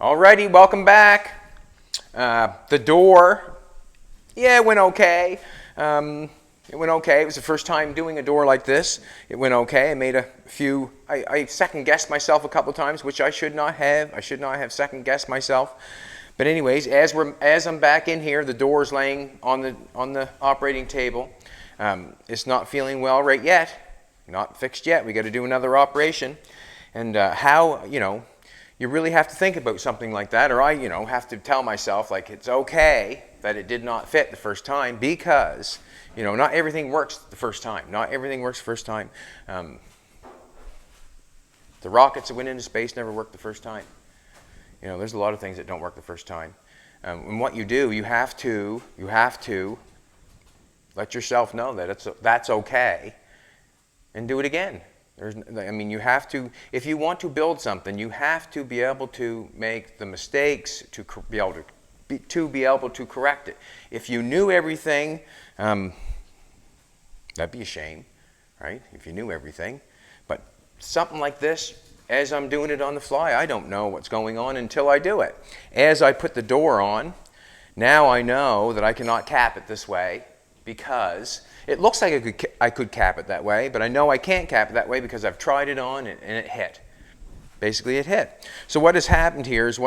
Alrighty, welcome back. The door, yeah, it went okay. It went okay. It was the first time doing a door like this. It went okay. I made a few, I second-guessed myself a couple times, which I should not have. I should not have second-guessed myself. But anyways, as I'm back in here, the door's laying on the operating table. It's not feeling well right yet. Not fixed yet. We got to do another operation. And how, you really have to think about something like that, or I, have to tell myself, like, it's okay that it did not fit the first time because, not everything works the first time. Not everything works the first time. The rockets that went into space never worked the first time. There's a lot of things that don't work the first time. And what you do, you have to let yourself know that that's okay and do it again. You have to, if you want to build something, you have to be able to make the mistakes to be able to correct it. If you knew everything, that'd be a shame, right? If you knew everything. But something like this, as I'm doing it on the fly, I don't know what's going on until I do it. As I put the door on, now I know that I cannot cap it this way because it looks like I could cap it that way, but I know I can't cap it that way because I've tried it on and it hit. Basically, it hit. So what has happened here is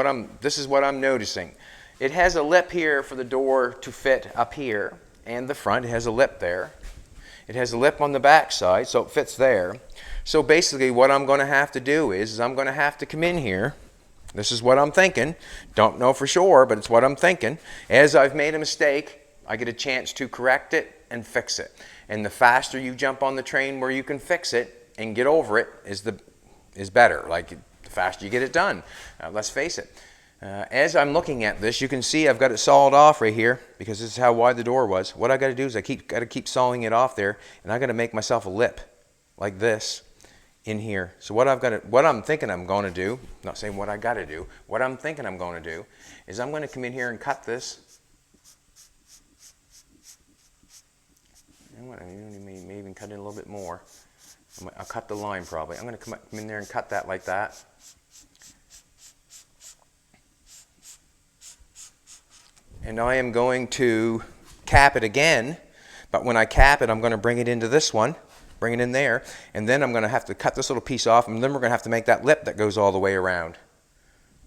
this is what I'm noticing. It has a lip here for the door to fit up here, and the front. It has a lip there. It has a lip on the back side, so it fits there. So basically, what I'm going to have to do is I'm going to have to come in here. This is what I'm thinking. Don't know for sure, but it's what I'm thinking. As I've made a mistake, I get a chance to correct it and fix it. And the faster you jump on the train where you can fix it and get over it is better. Like, the faster you get it done. Let's face it. As I'm looking at this, you can see I've got it sawed off right here because this is how wide the door was. What I got to do is got to keep sawing it off there, and I got to make myself a lip like this in here. So what I'm thinking I'm going to do, not saying what I got to do, what I'm thinking I'm going to do is I'm going to come in here and cut this. Maybe even cut it a little bit more. I'll cut the line probably. I'm going to come in there and cut that like that. And I am going to cap it again, but when I cap it, I'm going to bring it into this one, bring it in there, and then I'm going to have to cut this little piece off, and then we're going to have to make that lip that goes all the way around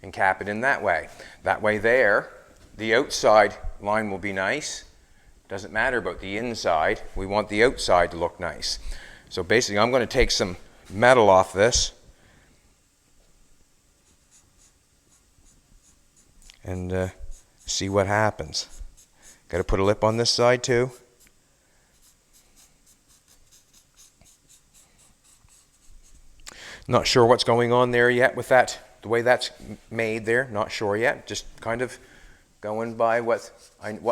and cap it in that way. That way there, the outside line will be nice. Doesn't matter about the inside. We want the outside to look nice. So basically, I'm going to take some metal off this and see what happens. Got to put a lip on this side too. Not sure what's going on there yet with that, the way that's made there. Not sure yet. Just kind of going by what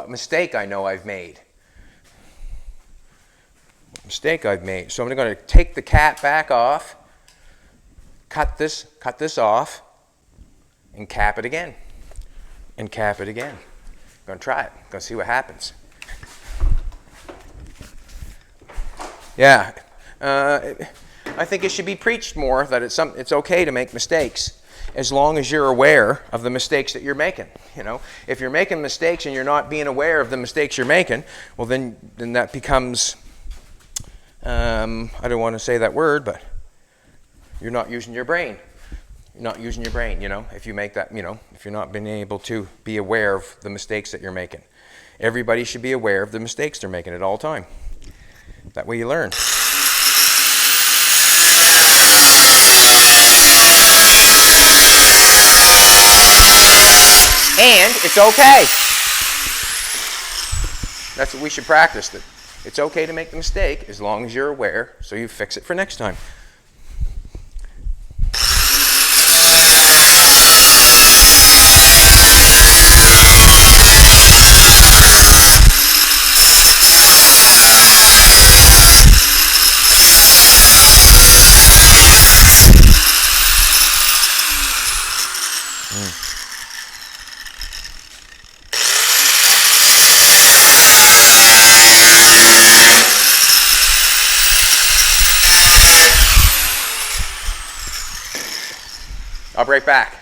mistake I know I've made. Mistake I've made. So I'm going to take the cap back off, cut this off, and cap it again. And cap it again. I'm going to try it. I'm going to see what happens. Yeah. I think it should be preached more that it's okay to make mistakes as long as you're aware of the mistakes that you're making. If you're making mistakes and you're not being aware of the mistakes you're making, well then that becomes, I don't want to say that word, but you're not using your brain. You're not using your brain, if you make that, if you're not being able to be aware of the mistakes that you're making. Everybody should be aware of the mistakes they're making at all time. That way you learn. And it's okay. That's what we should practice. That it's okay to make the mistake as long as you're aware, so you fix it for next time. I'll be right back.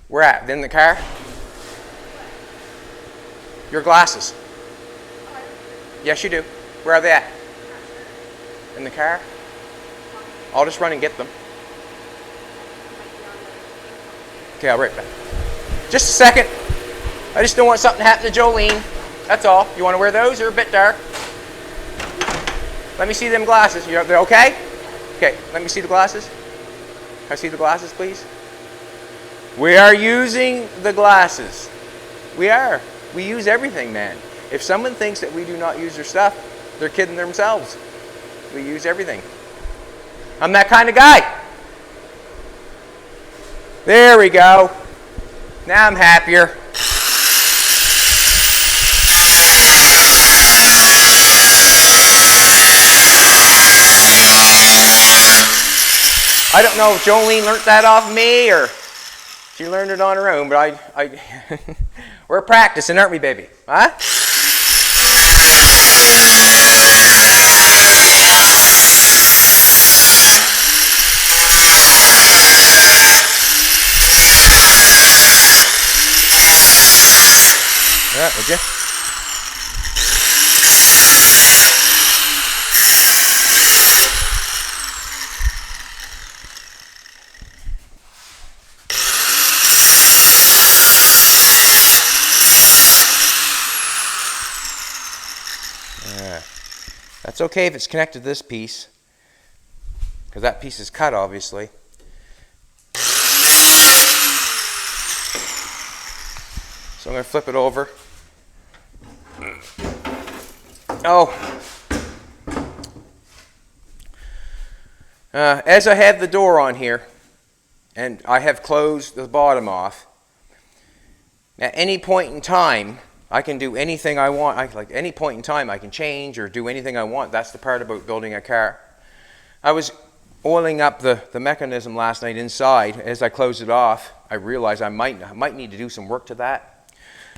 Where at? In the car? Your glasses. Yes, you do. Where are they at? In the car? I'll just run and get them. Okay, I'll be right back. Just a second. I just don't want something to happen to Jolene. That's all. You want to wear those? They're a bit dark. Let me see them glasses. They're okay? Okay, let me see the glasses. Can I see the glasses, please? We are using the glasses. We are. We use everything, man. If someone thinks that we do not use their stuff, they're kidding themselves. We use everything. I'm that kind of guy. There we go. Now I'm happier. I don't know if Jolene learned that off me or she learned it on her own, but we're practicing, aren't we, baby? Huh? Yeah, would you? Yeah. That's okay if it's connected to this piece, because that piece is cut, obviously. So I'm going to flip it over. Oh. As I have the door on here, and I have closed the bottom off, at any point in time, I can do anything I want. Like any point in time, I can change or do anything I want. That's the part about building a car. I was oiling up the mechanism last night inside. As I closed it off, I realized I might need to do some work to that.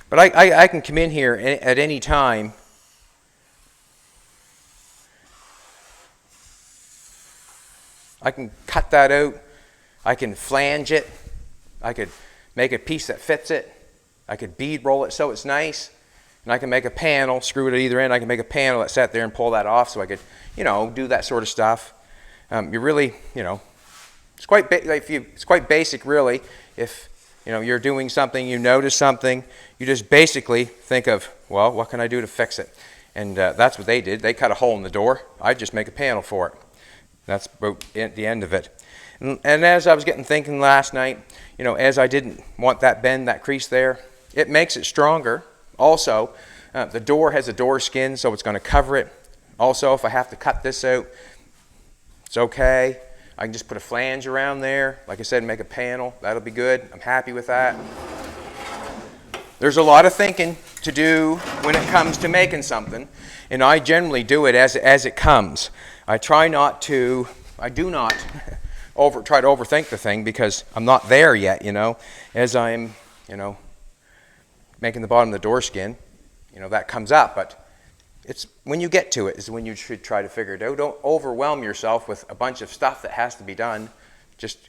But I can come in here at any time. I can cut that out. I can flange it. I could make a piece that fits it. I could bead roll it so it's nice. And I can make a panel, screw it at either end. I can make a panel that sat there and pull that off so I could, do that sort of stuff. You really, it's quite basic really. If, you're doing something, you notice something, you just basically think of, well, what can I do to fix it? And that's what they did. They cut a hole in the door. I just make a panel for it. That's about the end of it. And as I was thinking last night, as I didn't want that bend, that crease there, it makes it stronger. Also, the door has a door skin, so it's going to cover it. Also, if I have to cut this out, it's okay. I can just put a flange around there. Like I said, make a panel. That'll be good. I'm happy with that. There's a lot of thinking to do when it comes to making something, and I generally do it as it comes. I do not try to overthink the thing because I'm not there yet, As I'm, making the bottom of the door skin, that comes up. But it's when you get to it is when you should try to figure it out. Don't overwhelm yourself with a bunch of stuff that has to be done. Just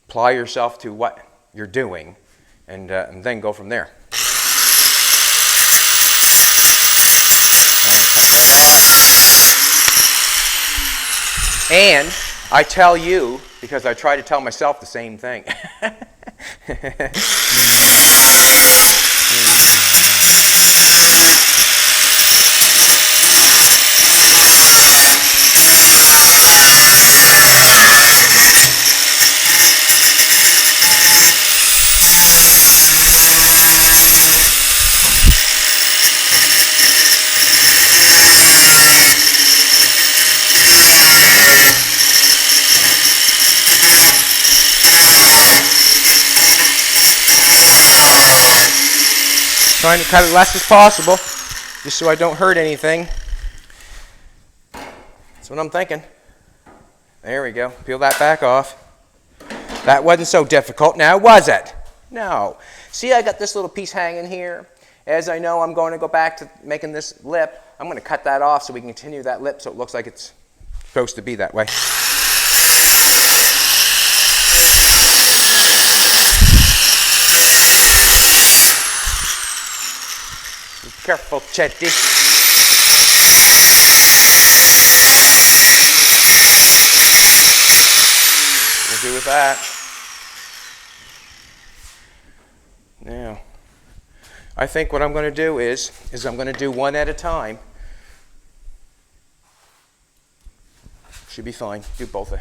apply yourself to what you're doing and then go from there. And I tell you, because I try to tell myself the same thing. Trying to cut it less as possible, just so I don't hurt anything. That's what I'm thinking. There we go. Peel that back off. That wasn't so difficult now, was it? No. See, I got this little piece hanging here. As I know I'm going to go back to making this lip, I'm going to cut that off so we can continue that lip so it looks like it's supposed to be that way. Careful, Chetty. We'll do with that. Now, I think what I'm going to do is I'm going to do one at a time. Should be fine. Do both.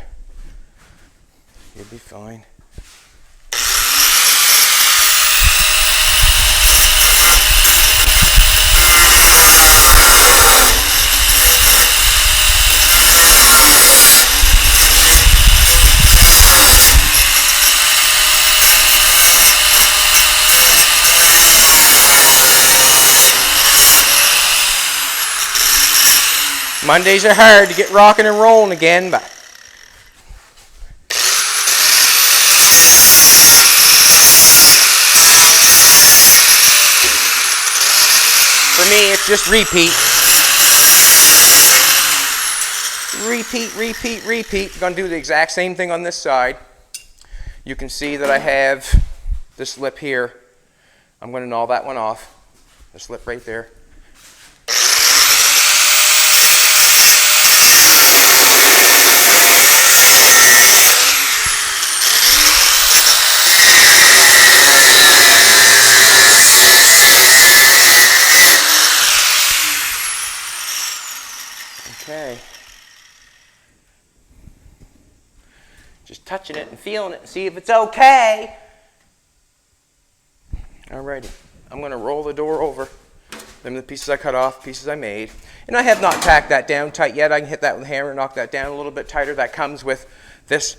You'll be fine. Mondays are hard to get rocking and rolling again, but for me it's just repeat. Repeat, repeat, repeat. I'm going to do the exact same thing on this side. You can see that I have this lip here. I'm going to gnaw that one off. This lip right there. Okay. Just touching it and feeling it and see if it's okay. Alrighty. I'm going to roll the door over. Them are the pieces I cut off, pieces I made. And I have not tacked that down tight yet. I can hit that with a hammer and knock that down a little bit tighter. That comes with this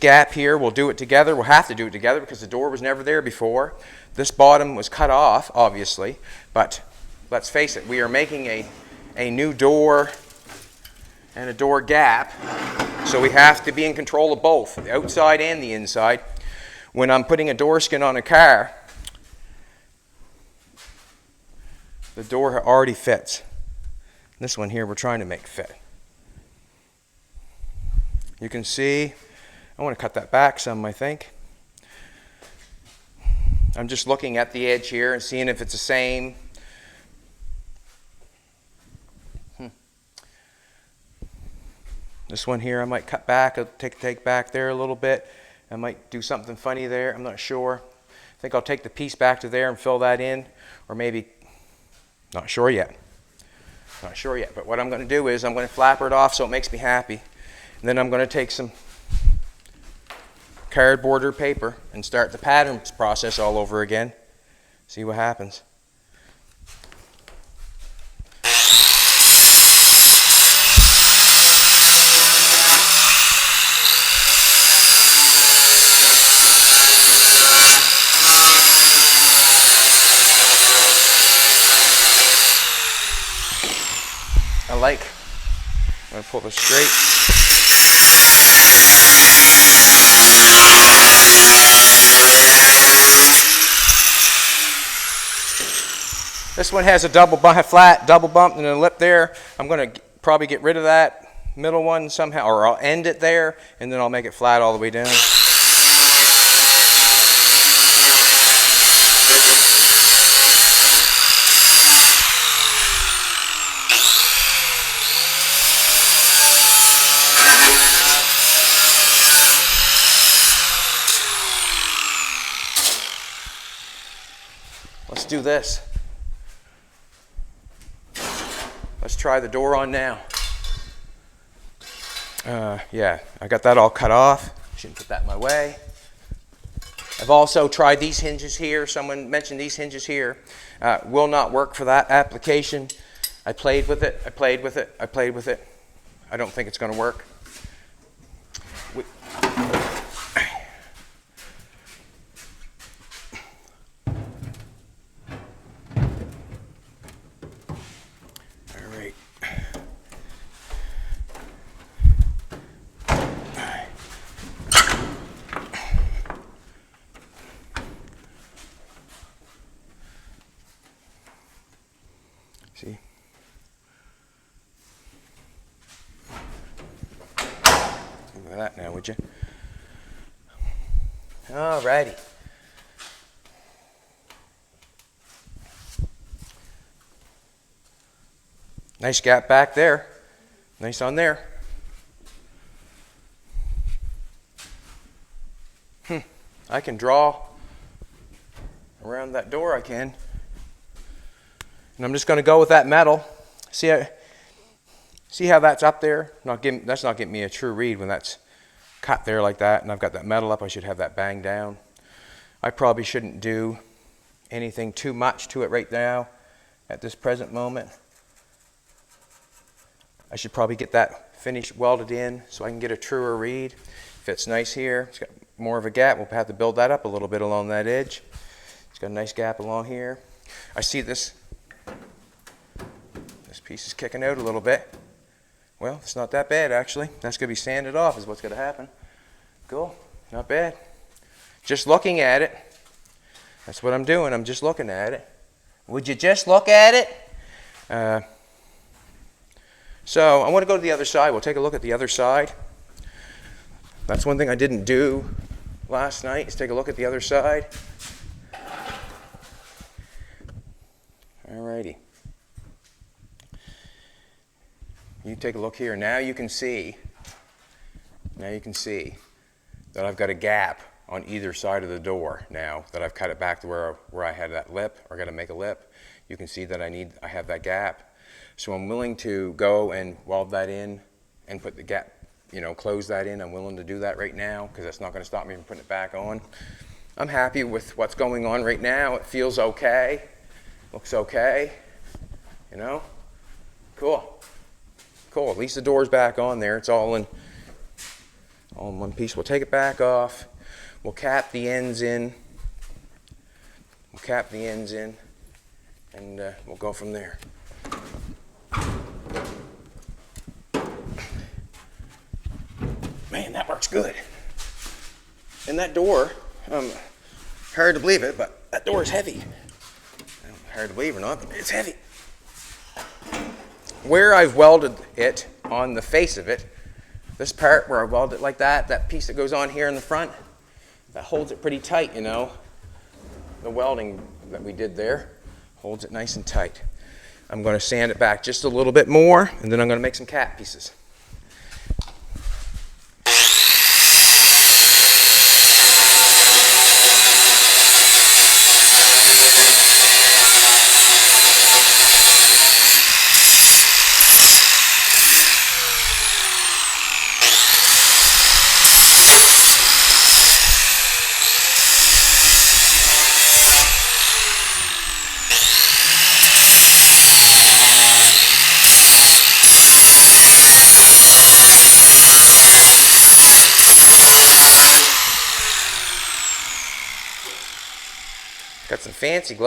gap here. We'll do it together. We'll have to do it together because the door was never there before. This bottom was cut off, obviously. But let's face it, we are making a new door and a door gap, so we have to be in control of both, the outside and the inside. When I'm putting a door skin on a car, the door already fits. This one here we're trying to make fit. You can see, I want to cut that back some, I think. I'm just looking at the edge here and seeing if it's the same. This one here I might cut back. I'll take back there a little bit. I might do something funny there. I'm not sure. I think I'll take the piece back to there and fill that in. Or maybe, not sure yet. Not sure yet. But what I'm going to do is I'm going to flapper it off so it makes me happy. And then I'm going to take some cardboard or paper and start the pattern process all over again. See what happens. I'm going to pull this straight. This one has a flat double bump and a lip there. I'm going to probably get rid of that middle one somehow, or I'll end it there and then I'll make it flat all the way down. Let's do this. Let's try the door on now. Yeah, I got that all cut off. Shouldn't put that in my way. I've also tried these hinges here. Someone mentioned these hinges here. Will not work for that application. I played with it. I played with it. I played with it. I don't think it's going to work. See? Look at that now, would you? Alrighty. Nice gap back there. Nice on there. I can draw around that door, I can. And I'm just going to go with that metal. See how that's up there? That's not giving me a true read when that's cut there like that, and I've got that metal up. I should have that banged down. I probably shouldn't do anything too much to it right now at this present moment. I should probably get that finished welded in so I can get a truer read. Fits nice here. It's got more of a gap. We'll have to build that up a little bit along that edge. It's got a nice gap along here. I see this piece is kicking out a little bit. Well, it's not that bad actually. That's going to be sanded off is what's going to happen. Cool. Not bad. Just looking at it. That's what I'm doing. I'm just looking at it. Would you just look at it? So I want to go to the other side. We'll take a look at the other side. That's one thing I didn't do last night, is take a look at the other side. Alrighty. You take a look here. Now you can see that I've got a gap on either side of the door now that I've cut it back to where I had that lip, or got to make a lip. You can see that I have that gap. So I'm willing to go and weld that in and put the gap, close that in. I'm willing to do that right now because that's not going to stop me from putting it back on. I'm happy with what's going on right now. It feels okay. Looks okay. Cool. Cool. At least the door's back on there. It's all in one piece. We'll take it back off. We'll cap the ends in. And we'll go from there. Man, that works good. And that door, hard to believe it, but that door is heavy. Hard to believe or not, but it's heavy. Where I've welded it on the face of it, this part where I welded it like that piece that goes on here in the front, that holds it pretty tight, The welding that we did there holds it nice and tight. I'm going to sand it back just a little bit more, and then I'm going to make some cap pieces. Got some fancy gloves.